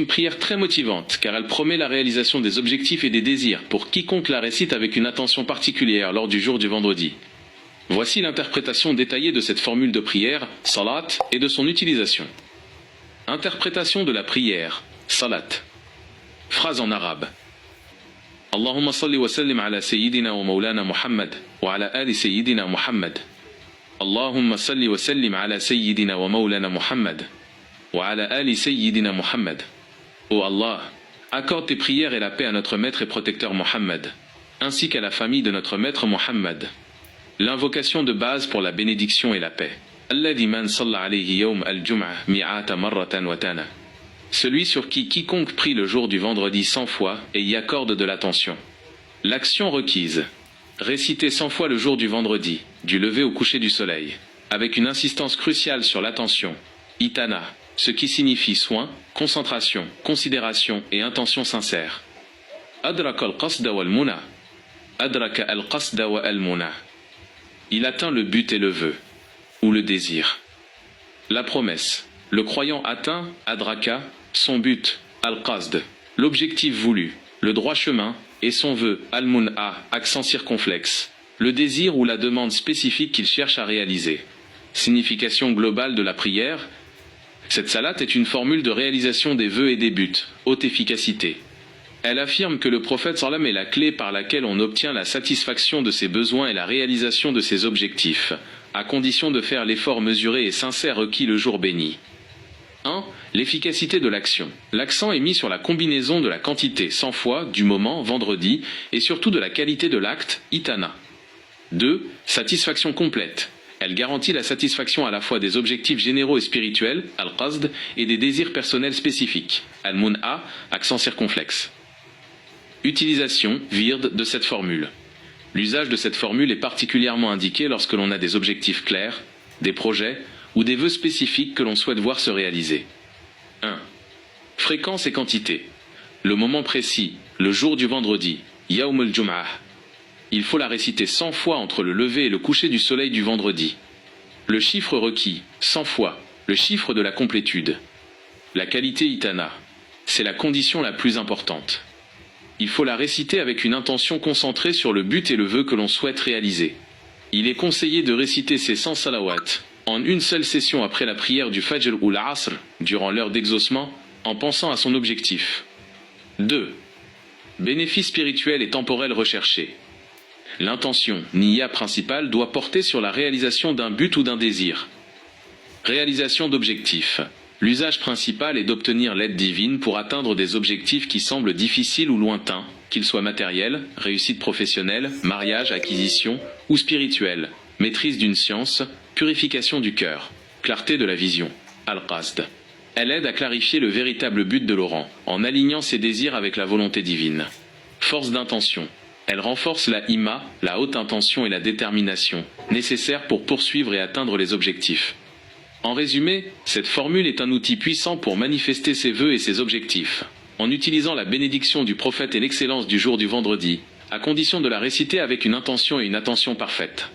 Une prière très motivante, car elle promet la réalisation des objectifs et des désirs pour quiconque la récite avec une attention particulière lors du jour du vendredi. Voici l'interprétation détaillée de cette formule de prière, salat, et de son utilisation. Interprétation de la prière, salat. Phrase en arabe. Allahumma salli wa sallim ala sayyidina wa maulana Muhammad, wa ala ali sayyidina Muhammad. Allahumma salli wa sallim ala sayyidina wa maulana Muhammad, wa ala ali sayyidina Muhammad. Ô Allah, accorde tes prières et la paix à notre maître et protecteur Muhammad, ainsi qu'à la famille de notre maître Muhammad. L'invocation de base pour la bénédiction et la paix. Alladhi man salla alayhi yawm al-jum'ah mi'ata marratan wa tana. Celui sur qui quiconque prie le jour du vendredi 100 fois et y accorde de l'attention. L'action requise. Réciter 100 fois le jour du vendredi, du lever au coucher du soleil, avec une insistance cruciale sur l'attention. Itana, ce qui signifie soin, concentration, considération et intention sincère. Adraka al-qasda wal-muna. Adraka al-qasda wa al-muna. Il atteint le but et le vœu, ou le désir. La promesse. Le croyant atteint, adraka, son but, al-qasd, l'objectif voulu, le droit chemin, et son vœu, al-mun'a, accent circonflexe, le désir ou la demande spécifique qu'il cherche à réaliser. Signification globale de la prière. Cette salat est une formule de réalisation des vœux et des buts, haute efficacité. Elle affirme que le prophète sallam est la clé par laquelle on obtient la satisfaction de ses besoins et la réalisation de ses objectifs, à condition de faire l'effort mesuré et sincère requis le jour béni. 1. L'efficacité de l'action. L'accent est mis sur la combinaison de la quantité 100 fois du moment, vendredi, et surtout de la qualité de l'acte, itana. 2. Satisfaction complète. Elle garantit la satisfaction à la fois des objectifs généraux et spirituels, al-qasd, et des désirs personnels spécifiques, al-mun'a, accent circonflexe. Utilisation, wird, de cette formule. L'usage de cette formule est particulièrement indiqué lorsque l'on a des objectifs clairs, des projets, ou des vœux spécifiques que l'on souhaite voir se réaliser. 1. Fréquence et quantité. Le moment précis, le jour du vendredi, Yawm al-Jum'ah. Il faut la réciter 100 fois entre le lever et le coucher du soleil du vendredi. Le chiffre requis, 100 fois, le chiffre de la complétude. La qualité itana. C'est la condition la plus importante. Il faut la réciter avec une intention concentrée sur le but et le vœu que l'on souhaite réaliser. Il est conseillé de réciter ces 100 salawats en une seule session après la prière du Fajr ou l'Asr, durant l'heure d'exaucement, en pensant à son objectif. 2. Bénéfice spirituel et temporel recherché. L'intention, niya principale, doit porter sur la réalisation d'un but ou d'un désir. Réalisation d'objectifs. L'usage principal est d'obtenir l'aide divine pour atteindre des objectifs qui semblent difficiles ou lointains, qu'ils soient matériels, réussite professionnelle, mariage, acquisition, ou spirituels, maîtrise d'une science, purification du cœur, clarté de la vision, al-qasd. Elle aide à clarifier le véritable but de l'orant, en alignant ses désirs avec la volonté divine. Force d'intention. Elle renforce la himma, la haute intention et la détermination, nécessaires pour poursuivre et atteindre les objectifs. En résumé, cette formule est un outil puissant pour manifester ses vœux et ses objectifs, en utilisant la bénédiction du prophète et l'excellence du jour du vendredi, à condition de la réciter avec une intention et une attention parfaite.